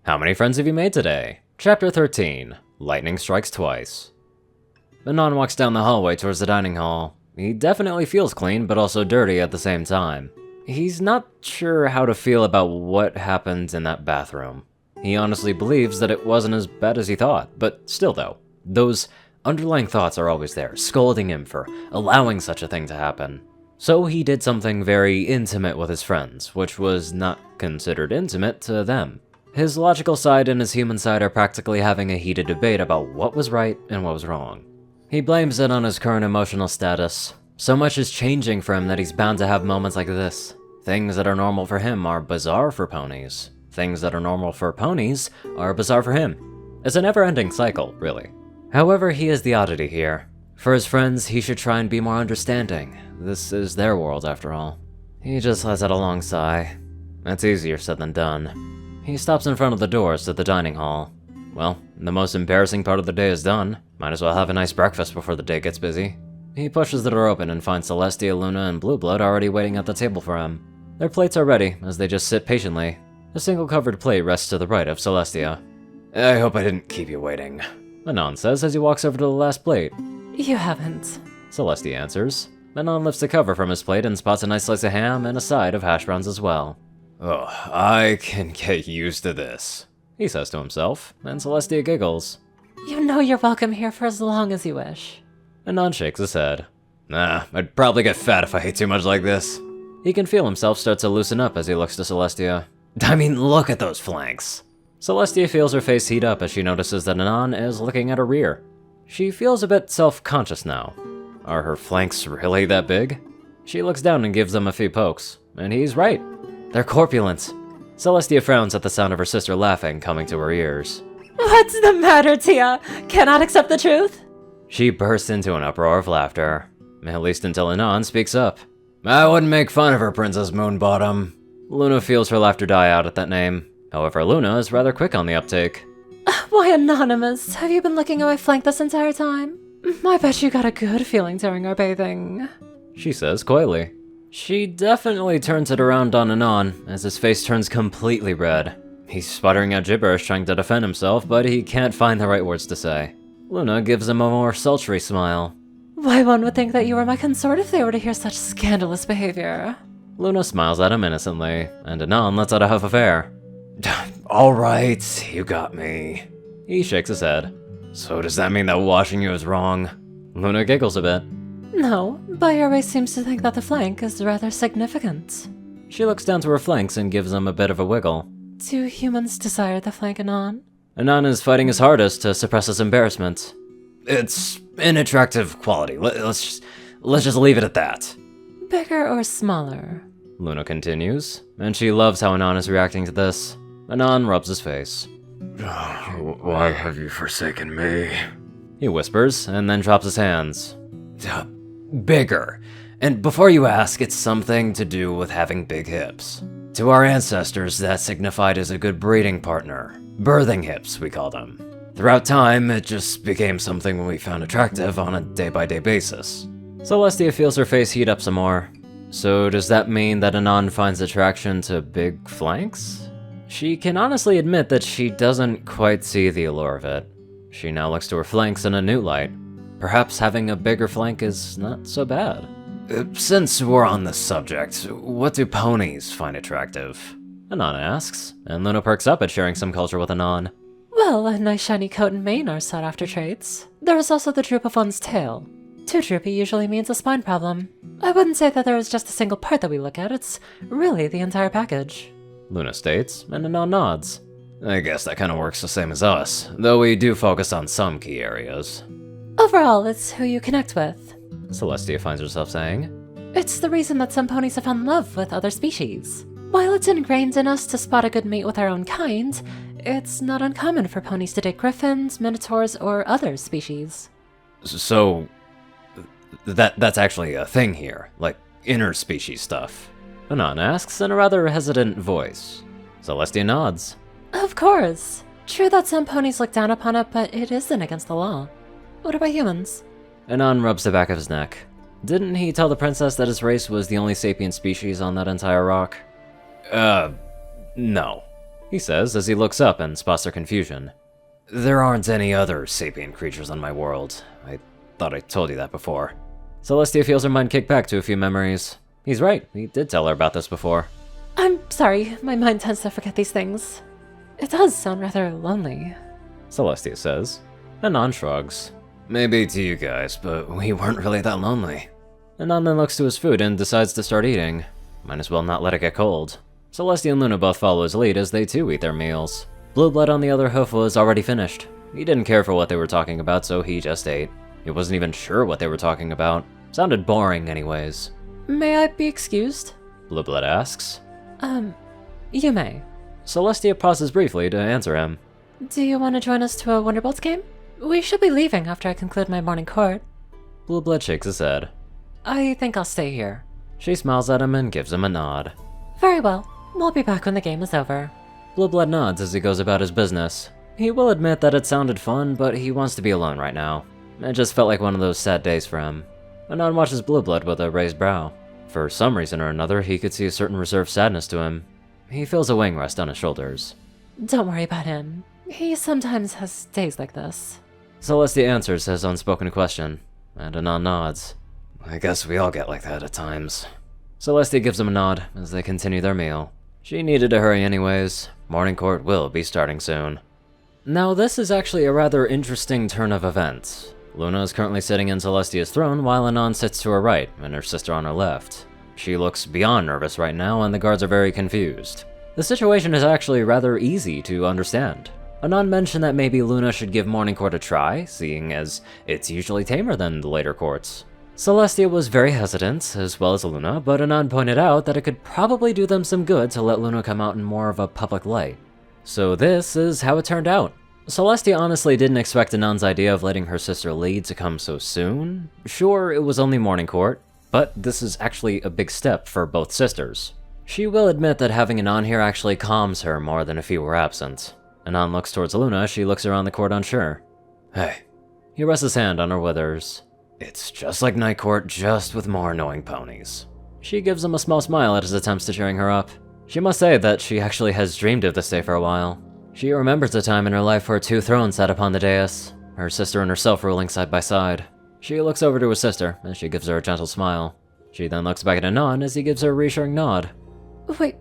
How many friends have you made today? Chapter 13. Lightning Strikes Twice. Anon walks down the hallway towards the dining hall. He definitely feels clean, but also dirty at the same time. He's not sure how to feel about what happened in that bathroom. He honestly believes that it wasn't as bad as he thought, but still though, those underlying thoughts are always there, scolding him for allowing such a thing to happen. So he did something very intimate with his friends, which was not considered intimate to them. His logical side and his human side are practically having a heated debate about what was right and what was wrong. He blames it on his current emotional status. So much is changing for him that he's bound to have moments like this. Things that are normal for him are bizarre for ponies. Things that are normal for ponies are bizarre for him. It's a never-ending cycle, really. However, he is the oddity here. For his friends, he should try and be more understanding. This is their world, after all. He just lets out a long sigh. That's easier said than done. He stops in front of the doors to the dining hall. Well, the most embarrassing part of the day is done. Might as well have a nice breakfast before the day gets busy. He pushes the door open and finds Celestia, Luna, and Blueblood already waiting at the table for him. Their plates are ready, as they just sit patiently. A single covered plate rests to the right of Celestia. I hope I didn't keep you waiting, Anon says as he walks over to the last plate. You haven't, Celestia answers. Anon lifts the cover from his plate and spots a nice slice of ham and a side of hash browns as well. Oh, I can get used to this, he says to himself, and Celestia giggles. You know you're welcome here for as long as you wish. Anon shakes his head. Nah, I'd probably get fat if I ate too much like this. He can feel himself start to loosen up as he looks to Celestia. I mean, look at those flanks. Celestia feels her face heat up as she notices that Anon is looking at her rear. She feels a bit self-conscious now. Are her flanks really that big? She looks down and gives them a few pokes, and he's right. They're corpulent. Celestia frowns at the sound of her sister laughing coming to her ears. What's the matter, Tia? Cannot accept the truth? She bursts into an uproar of laughter, at least until Anon speaks up. I wouldn't make fun of her, Princess Moonbottom. Luna feels her laughter die out at that name. However, Luna is rather quick on the uptake. Why, Anonymous, have you been looking at my flank this entire time? I bet you got a good feeling during our bathing, she says coyly. She definitely turns it around on Anon, as his face turns completely red. He's sputtering out gibberish trying to defend himself, but he can't find the right words to say. Luna gives him a more sultry smile. Why, one would think that you were my consort if they were to hear such scandalous behavior. Luna smiles at him innocently, and Anon lets out a huff of air. Alright, you got me. He shakes his head. So does that mean that washing you is wrong? Luna giggles a bit. No, but your race seems to think that the flank is rather significant. She looks down to her flanks and gives them a bit of a wiggle. Do humans desire the flank, Anon? Anon is fighting his hardest to suppress his embarrassment. It's an attractive quality. Let's just leave it at that. Bigger or smaller? Luna continues, and she loves how Anon is reacting to this. Anon rubs his face. Why have you forsaken me? He whispers, and then drops his hands. Bigger. And before you ask, it's something to do with having big hips. To our ancestors, that signified as a good breeding partner. Birthing hips, we call them. Throughout time, it just became something we found attractive on a day-by-day basis. Celestia feels her face heat up some more. So does that mean that Anon finds attraction to big flanks? She can honestly admit that she doesn't quite see the allure of it. She now looks to her flanks in a new light. Perhaps having a bigger flank is not so bad. Since we're on this subject, what do ponies find attractive? Anon asks, and Luna perks up at sharing some culture with Anon. Well, a nice shiny coat and mane are sought-after traits. There is also the droop of one's tail. Too droopy usually means a spine problem. I wouldn't say that there is just a single part that we look at, it's really the entire package. Luna states, and Anon nods. I guess that kind of works the same as us, though we do focus on some key areas. Overall, it's who you connect with, Celestia finds herself saying. It's the reason that some ponies have found love with other species. While it's ingrained in us to spot a good mate with our own kind, it's not uncommon for ponies to date griffins, minotaurs, or other species. So, that's actually a thing here, like interspecies stuff? Anon asks in a rather hesitant voice. Celestia nods. Of course. True that some ponies look down upon it, but it isn't against the law. What about humans? Anon rubs the back of his neck. Didn't he tell the princess that his race was the only sapient species on that entire rock? No. he says as he looks up and spots their confusion. There aren't any other sapient creatures on my world. I thought I told you that before. Celestia feels her mind kick back to a few memories. He's right, he did tell her about this before. I'm sorry, my mind tends to forget these things. It does sound rather lonely. Celestia says. Anon shrugs. Maybe to you guys, but we weren't really that lonely. Anon then looks to his food and decides to start eating. Might as well not let it get cold. Celestia and Luna both follow his lead as they too eat their meals. Blue Blood on the other hoof was already finished. He didn't care for what they were talking about, so he just ate. He wasn't even sure what they were talking about. Sounded boring anyways. May I be excused? Blue Blood asks. You may. Celestia pauses briefly to answer him. Do you want to join us to a Wonderbolts game? We should be leaving after I conclude my morning court. Blue Blood shakes his head. I think I'll stay here. She smiles at him and gives him a nod. Very well. We'll be back when the game is over. Blue Blood nods as he goes about his business. He will admit that it sounded fun, but he wants to be alone right now. It just felt like one of those sad days for him. Anon watches Blue Blood with a raised brow. For some reason or another, he could see a certain reserved sadness to him. He feels a wing rest on his shoulders. Don't worry about him. He sometimes has days like this. Celestia answers his unspoken question, and Anon nods. I guess we all get like that at times. Celestia gives him a nod as they continue their meal. She needed to hurry anyways. Morning court will be starting soon. Now this is actually a rather interesting turn of events. Luna is currently sitting in Celestia's throne while Anon sits to her right and her sister on her left. She looks beyond nervous right now and the guards are very confused. The situation is actually rather easy to understand. Anon mentioned that maybe Luna should give morning court a try, seeing as it's usually tamer than the later courts. Celestia was very hesitant, as well as Luna, but Anon pointed out that it could probably do them some good to let Luna come out in more of a public light. So this is how it turned out. Celestia honestly didn't expect Anon's idea of letting her sister lead to come so soon. Sure, it was only morning court, but this is actually a big step for both sisters. She will admit that having Anon here actually calms her more than if he were absent. Anon looks towards Luna, she looks around the court unsure. Hey. He rests his hand on her withers. It's just like night court, just with more annoying ponies. She gives him a small smile at his attempts to cheering her up. She must say that she actually has dreamed of this day for a while. She remembers a time in her life where two thrones sat upon the dais, her sister and herself ruling side by side. She looks over to her sister as she gives her a gentle smile. She then looks back at Anon as he gives her a reassuring nod. Wait,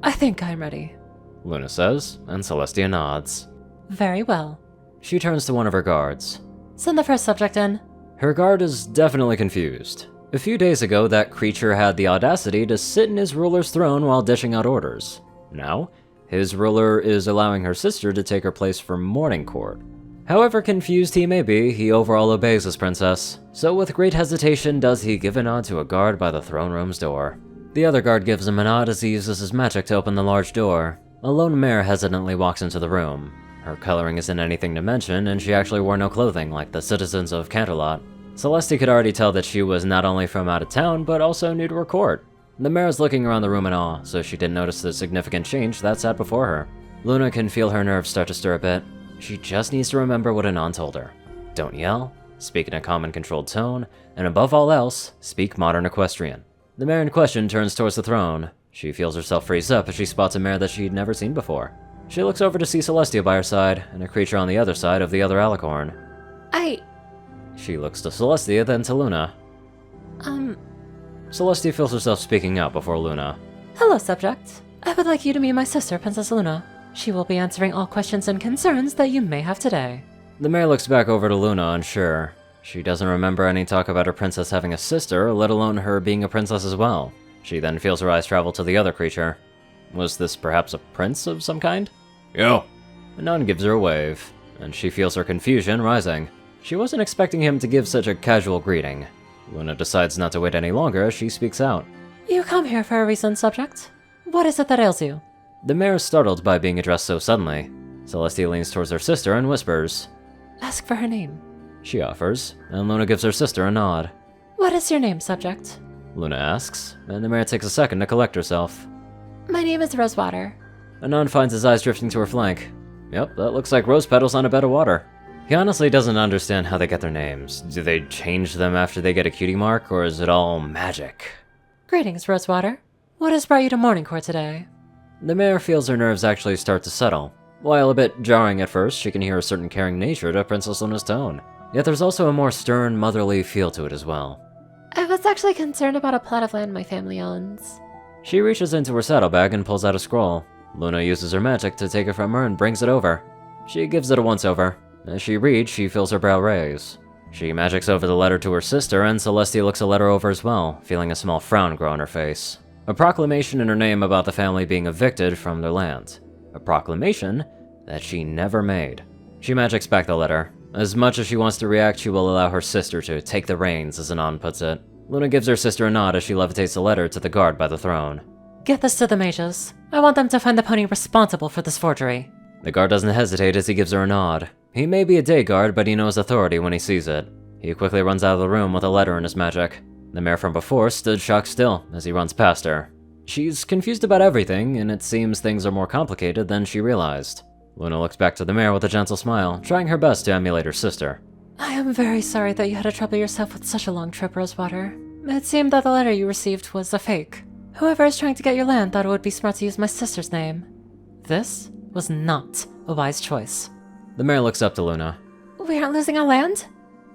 I think I'm ready. Luna says, and Celestia nods. Very well. She turns to one of her guards. Send the first subject in. Her guard is definitely confused. A few days ago, that creature had the audacity to sit in his ruler's throne while dishing out orders. Now, his ruler is allowing her sister to take her place for morning court. However confused he may be, he overall obeys his princess, so with great hesitation does he give a nod to a guard by the throne room's door. The other guard gives him a nod as he uses his magic to open the large door. A lone mare hesitantly walks into the room. Her coloring isn't anything to mention, and she actually wore no clothing like the citizens of Canterlot. Celestia could already tell that she was not only from out of town, but also new to her court. The mare is looking around the room in awe, so she didn't notice the significant change that sat before her. Luna can feel her nerves start to stir a bit. She just needs to remember what Anon told her. Don't yell, speak in a calm and controlled tone, and above all else, speak modern equestrian. The mare in question turns towards the throne. She feels herself freeze up as she spots a mare that she'd never seen before. She looks over to see Celestia by her side, and a creature on the other side of the other alicorn. She looks to Celestia, then to Luna. Celestia feels herself speaking out before Luna. Hello, subject. I would like you to meet my sister, Princess Luna. She will be answering all questions and concerns that you may have today. The mare looks back over to Luna, unsure. She doesn't remember any talk about her princess having a sister, let alone her being a princess as well. She then feels her eyes travel to the other creature. Was this perhaps a prince of some kind? Yo! Anon gives her a wave, and she feels her confusion rising. She wasn't expecting him to give such a casual greeting. Luna decides not to wait any longer as she speaks out. You come here for a reason, subject. What is it that ails you? The mare is startled by being addressed so suddenly. Celestia leans towards her sister and whispers. Ask for her name. She offers, and Luna gives her sister a nod. What is your name, subject? Luna asks, and the mare takes a second to collect herself. My name is Rosewater. Anon finds his eyes drifting to her flank. Yep, that looks like rose petals on a bed of water. He honestly doesn't understand how they get their names. Do they change them after they get a cutie mark, or is it all magic? Greetings, Rosewater. What has brought you to morning court today? The mare feels her nerves actually start to settle. While a bit jarring at first, she can hear a certain caring nature to Princess Luna's tone. Yet there's also a more stern, motherly feel to it as well. I was actually concerned about a plot of land my family owns. She reaches into her saddlebag and pulls out a scroll. Luna uses her magic to take it from her and brings it over. She gives it a once-over. As she reads, she feels her brow raise. She magics over the letter to her sister, and Celestia looks the letter over as well, feeling a small frown grow on her face. A proclamation in her name about the family being evicted from their land. A proclamation that she never made. She magics back the letter. As much as she wants to react, she will allow her sister to take the reins, as Anon puts it. Luna gives her sister a nod as she levitates the letter to the guard by the throne. Get this to the mages. I want them to find the pony responsible for this forgery. The guard doesn't hesitate as he gives her a nod. He may be a day guard, but he knows authority when he sees it. He quickly runs out of the room with a letter in his magic. The mare from before stood shocked still as he runs past her. She's confused about everything, and it seems things are more complicated than she realized. Luna looks back to the mare with a gentle smile, trying her best to emulate her sister. I am very sorry that you had to trouble yourself with such a long trip, Rosewater. It seemed that the letter you received was a fake. Whoever is trying to get your land thought it would be smart to use my sister's name. This was not a wise choice. The mare looks up to Luna. We aren't losing our land?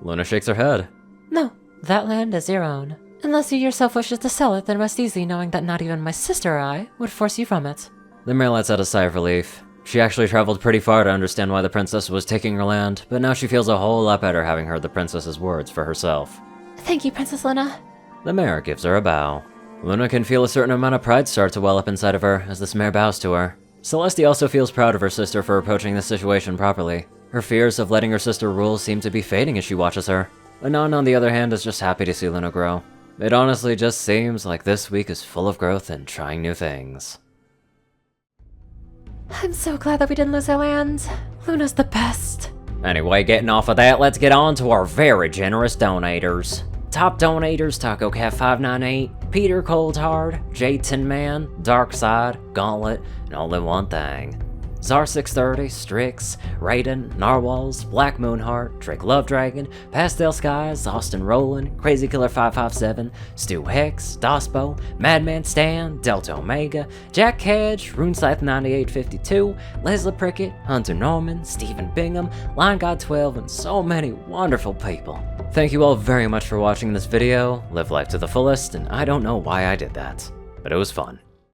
Luna shakes her head. No, that land is your own. Unless you yourself wishes to sell it, then rest easy knowing that not even my sister or I would force you from it. The mare lets out a sigh of relief. She actually traveled pretty far to understand why the princess was taking her land, but now she feels a whole lot better having heard the princess's words for herself. Thank you, Princess Luna. The mare gives her a bow. Luna can feel a certain amount of pride start to well up inside of her as this mare bows to her. Celestia also feels proud of her sister for approaching the situation properly. Her fears of letting her sister rule seem to be fading as she watches her. Anon, on the other hand, is just happy to see Luna grow. It honestly just seems like this week is full of growth and trying new things. I'm so glad that we didn't lose our land. Luna's the best. Anyway, getting off of that, let's get on to our very generous donators. Top donators: Taco Cat 598, Peter Coulthard, J Tin Man, Darkside, Gauntlet, and Only One Thing. Zar 630, Strix, Raiden, Narwhals, Black Moonheart, Drake Love Dragon, Pastel Skies, Austin Roland, Crazy Killer 557, Stu Hex, Dospo, Madman Stan, Delta Omega, Jack Cage, RuneScythe 9852, Leslie Prickett, Hunter Norman, Stephen Bingham, Line God 12, and so many wonderful people. Thank you all very much for watching this video. Live life to the fullest, and I don't know why I did that, but it was fun.